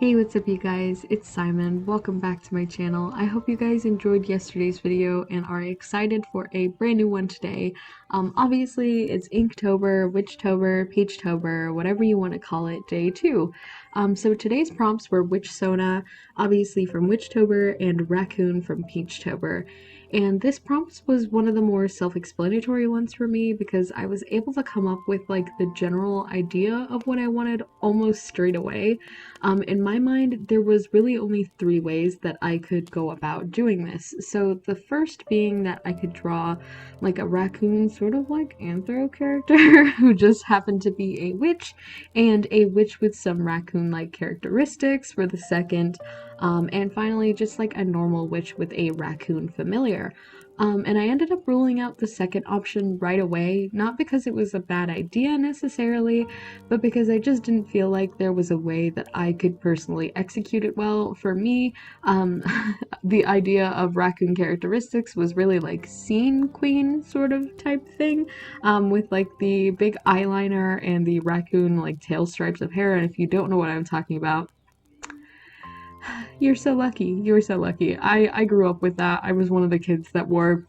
Hey, what's up you guys? It's Simon. Welcome back to my channel. I hope you guys enjoyed yesterday's video and are excited for a brand new one today. Obviously it's Inktober, Witchtober, Peachtober, whatever you want to call it, day 2. So today's prompts were Witchsona, obviously from Witchtober, and Raccoon from Peachtober. And this prompt was one of the more self-explanatory ones for me because I was able to come up with like the general idea of what I wanted almost straight away. In my mind, there was really only 3 ways that I could go about doing this. So the first being that I could draw like a raccoon, sort of like anthro character who just happened to be a witch, and a witch with some raccoon-like characteristics for the second. And finally, just like a normal witch with a raccoon familiar. And I ended up ruling out the second option right away, not because it was a bad idea necessarily, but because I just didn't feel like there was a way that I could personally execute it well. For me, the idea of raccoon characteristics was really like scene queen sort of type thing, with like the big eyeliner and the raccoon like tail stripes of hair. And if you don't know what I'm talking about, you're so lucky. You're so lucky. I grew up with that. I was one of the kids that wore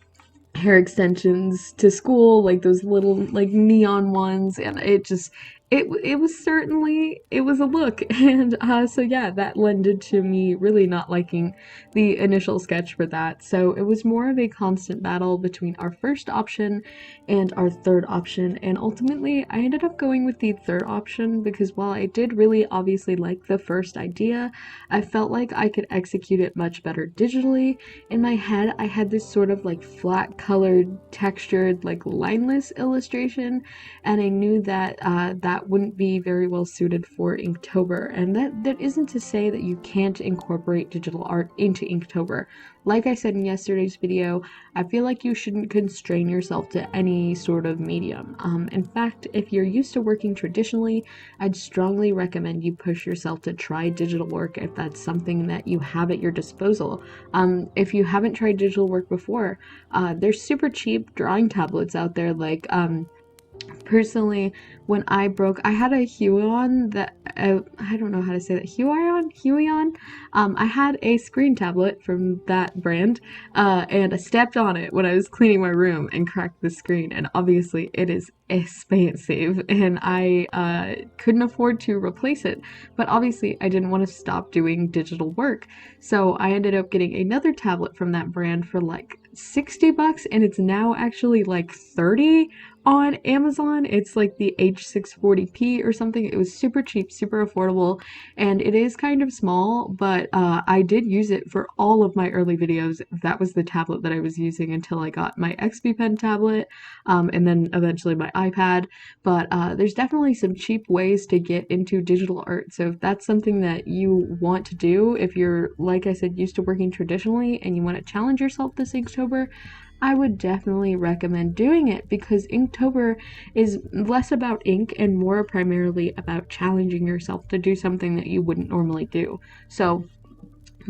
hair extensions to school, like those little like neon ones, and it was certainly, it was a look. And so yeah, that lended to me really not liking the initial sketch for that. So it was more of a constant battle between our first option and our third option, and ultimately I ended up going with the third option because while I did really obviously like the first idea, I felt like I could execute it much better digitally. In my head, I had this sort of like flat colored, textured, like lineless illustration, and I knew that that wouldn't be very well suited for Inktober. And that isn't to say that you can't incorporate digital art into Inktober. Like I said in yesterday's video, I feel like you shouldn't constrain yourself to any sort of medium. In fact, if you're used to working traditionally, I'd strongly recommend you push yourself to try digital work if that's something that you have at your disposal. If you haven't tried digital work before, there's super cheap drawing tablets out there. Like personally, when I had a Huion that I don't know how to say that, Huion. I had a screen tablet from that brand, and I stepped on it when I was cleaning my room and cracked the screen. And obviously, it is expensive, and I couldn't afford to replace it. But obviously, I didn't want to stop doing digital work, so I ended up getting another tablet from that brand for like $60, and it's now actually like 30 on Amazon. It's like the H640p or something. It was super cheap, super affordable, and it is kind of small, but I did use it for all of my early videos. That was the tablet that I was using until I got my XP Pen tablet, and then eventually my iPad. But there's definitely some cheap ways to get into digital art, so if that's something that you want to do, if you're, like I said, used to working traditionally and you want to challenge yourself this Inktober, I would definitely recommend doing it because Inktober is less about ink and more primarily about challenging yourself to do something that you wouldn't normally do. So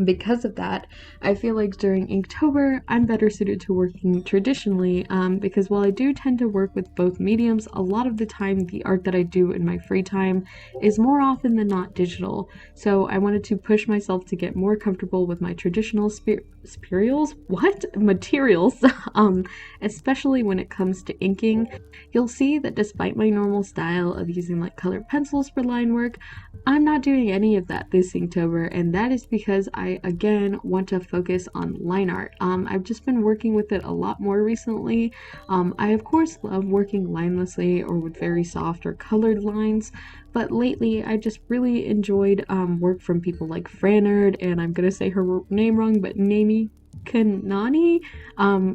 because of that, I feel like during Inktober, I'm better suited to working traditionally, because while I do tend to work with both mediums, a lot of the time the art that I do in my free time is more often than not digital. So I wanted to push myself to get more comfortable with my traditional materials, especially when it comes to inking. You'll see that despite my normal style of using like colored pencils for line work, I'm not doing any of that this Inktober, and that is because I again want to focus on line art. I've just been working with it a lot more recently. I of course love working linelessly or with very soft or colored lines, but lately I just really enjoyed work from people like Franard, and I'm gonna say her name wrong, but Nami Kanani,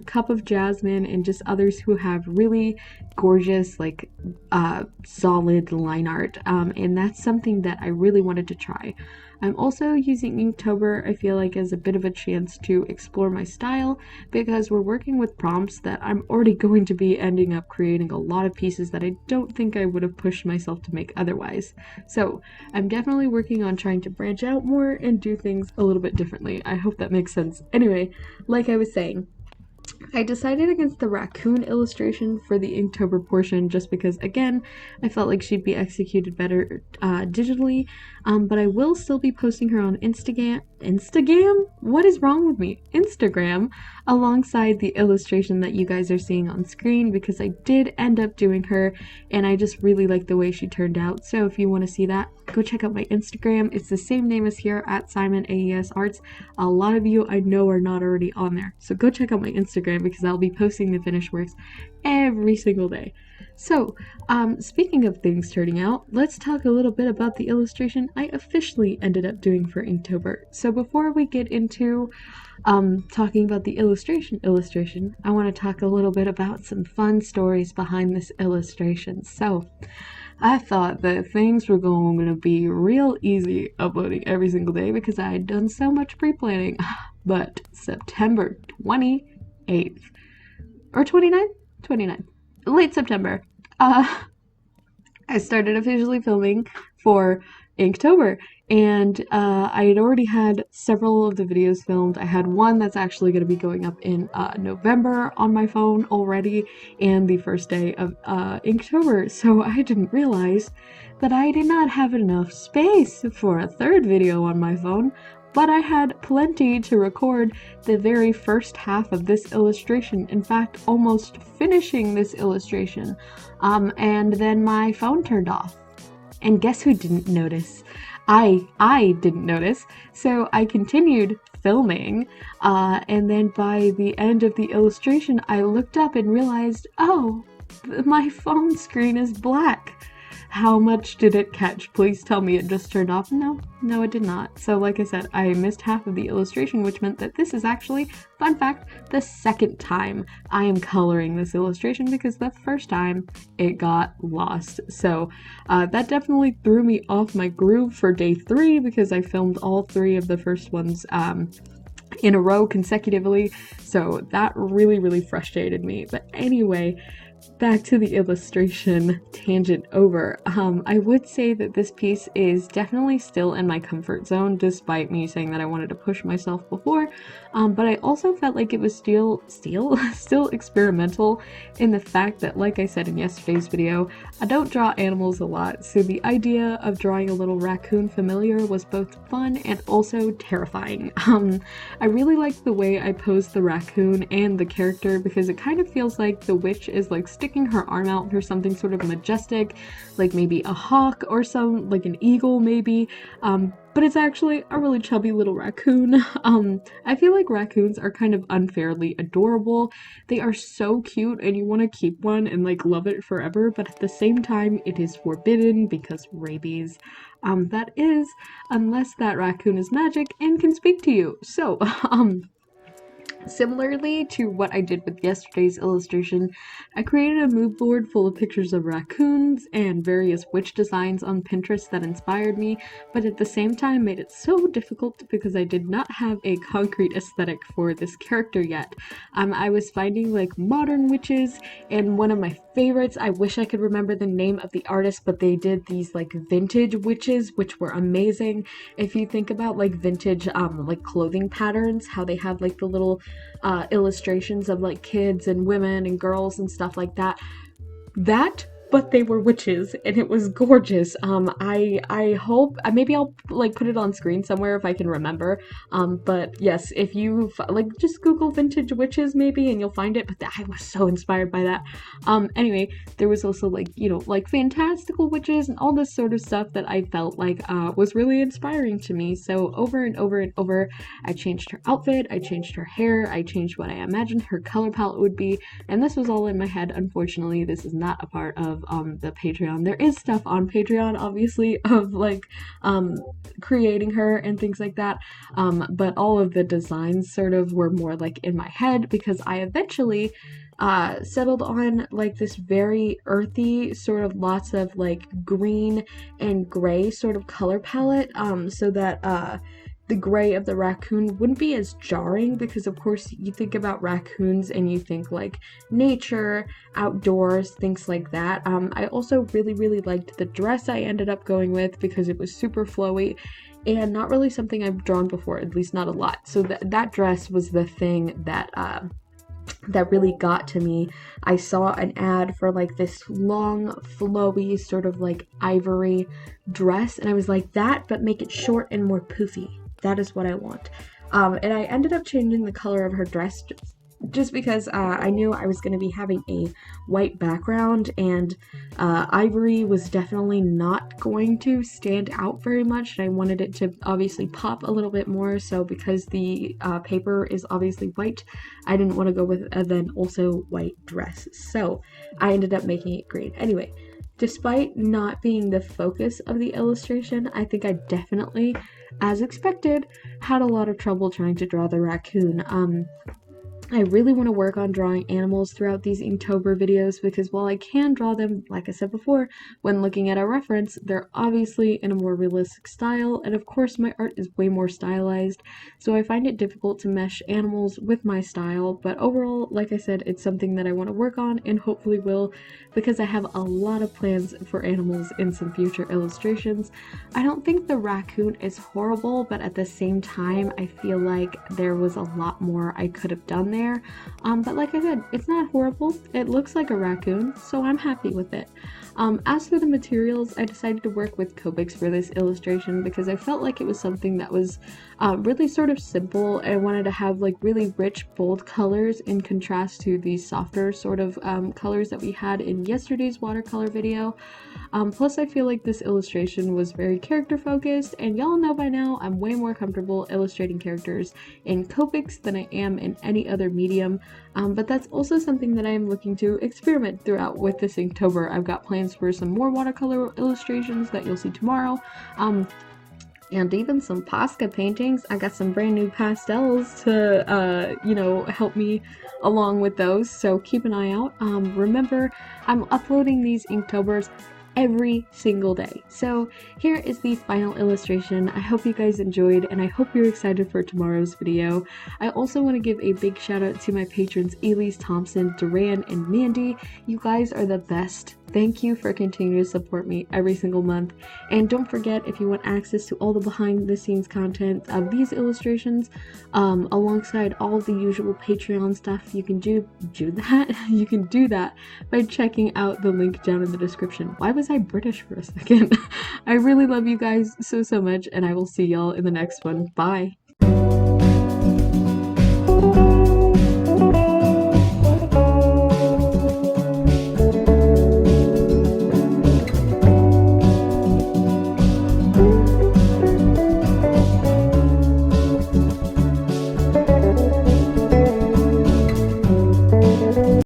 Cup of Jasmine, and just others who have really gorgeous, like solid line art, and that's something that I really wanted to try. I'm also using Inktober, I feel like, as a bit of a chance to explore my style because we're working with prompts that I'm already going to be ending up creating a lot of pieces that I don't think I would have pushed myself to make otherwise. So I'm definitely working on trying to branch out more and do things a little bit differently. I hope that makes sense. Anyway, like I was saying, I decided against the raccoon illustration for the Inktober portion just because, again, I felt like she'd be executed better digitally, but I will still be posting her on Instagram? What is wrong with me? Instagram, alongside the illustration that you guys are seeing on screen, because I did end up doing her, and I just really like the way she turned out. So if you want to see that, go check out my Instagram. It's the same name as here, at SimonAESArts. A lot of you I know are not already on there, so go check out my Instagram because I'll be posting the finished works every single day. So, speaking of things turning out, let's talk a little bit about the illustration I officially ended up doing for Inktober. So before we get into talking about the illustration, I want to talk a little bit about some fun stories behind this illustration. So, I thought that things were going to be real easy uploading every single day because I had done so much pre-planning. But September 28th, or 29th? 29th. Late September, I started officially filming for Inktober, and I had already had several of the videos filmed. I had one that's actually going to be going up in November on my phone already, and the first day of Inktober, so I didn't realize that I did not have enough space for a third video on my phone, but I had plenty to record the very first half of this illustration. In fact, almost finishing this illustration. And then my phone turned off. And guess who didn't notice? I didn't notice. So I continued filming. And then by the end of the illustration, I looked up and realized, oh, my phone screen is black. How much did it catch? Please tell me it just turned off. No, it did not. So like I said, I missed half of the illustration, which meant that this is actually, fun fact, the second time I am coloring this illustration because the first time it got lost. So that definitely threw me off my groove for day 3 because I filmed all 3 of the first ones in a row consecutively. So that really frustrated me. But anyway, back to the illustration, tangent over. I would say that this piece is definitely still in my comfort zone, despite me saying that I wanted to push myself before. But I also felt like it was still experimental in the fact that, like I said in yesterday's video, I don't draw animals a lot. So the idea of drawing a little raccoon familiar was both fun and also terrifying. I really liked the way I posed the raccoon and the character because it kind of feels like the witch is like sticking her arm out for something sort of majestic, like maybe a hawk or some, like an eagle maybe, but it's actually a really chubby little raccoon. I feel like raccoons are kind of unfairly adorable. They are so cute and you want to keep one and like love it forever, but at the same time it is forbidden because rabies. That is, unless that raccoon is magic and can speak to you. So, similarly to what I did with yesterday's illustration, I created a mood board full of pictures of raccoons and various witch designs on Pinterest that inspired me, but at the same time made it so difficult because I did not have a concrete aesthetic for this character yet. I was finding like modern witches, and one of my favorites, I wish I could remember the name of the artist, but they did these like vintage witches, which were amazing. If you think about like vintage like clothing patterns, how they have like the little illustrations of like kids and women and girls and stuff like that, but they were witches and it was gorgeous. I hope maybe I'll like put it on screen somewhere if I can remember, but yes, if you like just Google vintage witches maybe and you'll find it. But I was so inspired by that. Anyway, there was also like, you know, like fantastical witches and all this sort of stuff that I felt like was really inspiring to me. So over and over I changed her outfit, I changed her hair, I changed what I imagined her color palette would be, and this was all in my head. Unfortunately, this is not a part of the Patreon. There is stuff on Patreon, obviously, of like creating her and things like that, but all of the designs sort of were more like in my head because I eventually settled on like this very earthy sort of lots of like green and gray sort of color palette, so that the gray of the raccoon wouldn't be as jarring because of course you think about raccoons and you think like nature, outdoors, things like that. I also really liked the dress I ended up going with because it was super flowy and not really something I've drawn before, at least not a lot. So that dress was the thing that that really got to me. I saw an ad for like this long, flowy, sort of like ivory dress, and I was like, that, but make it short and more poofy. That is what I want. And I ended up changing the color of her dress just because I knew I was going to be having a white background, and ivory was definitely not going to stand out very much, and I wanted it to obviously pop a little bit more. So because the paper is obviously white, I didn't want to go with a then also white dress, so I ended up making it green. Anyway, despite not being the focus of the illustration, I think I definitely, as expected, had a lot of trouble trying to draw the raccoon. I really want to work on drawing animals throughout these Inktober videos, because while I can draw them, like I said before, when looking at a reference, they're obviously in a more realistic style, and of course my art is way more stylized, so I find it difficult to mesh animals with my style. But overall, like I said, it's something that I want to work on, and hopefully will, because I have a lot of plans for animals in some future illustrations. I don't think the raccoon is horrible, but at the same time, I feel like there was a lot more I could have done there. But like I said, it's not horrible. It looks like a raccoon, so I'm happy with it. As for the materials, I decided to work with Copics for this illustration because I felt like it was something that was really sort of simple. I wanted to have like really rich, bold colors in contrast to the softer sort of colors that we had in yesterday's watercolor video. Plus, I feel like this illustration was very character focused, and y'all know by now I'm way more comfortable illustrating characters in Copics than I am in any other medium, but that's also something that I am looking to experiment throughout with this Inktober. I've got plans for some more watercolor illustrations that you'll see tomorrow, and even some Posca paintings. I got some brand new pastels to, you know, help me along with those, so keep an eye out. Remember, I'm uploading these Inktobers every single day. So here is the final illustration. I hope you guys enjoyed, and I hope you're excited for tomorrow's video. I also want to give a big shout out to my patrons Elise, Thompson, Duran, and Mandy. You guys are the best. Thank you for continuing to support me every single month. And don't forget, if you want access to all the behind the scenes content of these illustrations, alongside all the usual Patreon stuff, you can do that. You can do that by checking out the link down in the description. Why was I British for a second? I really love you guys so much, and I will see y'all in the next one. Bye.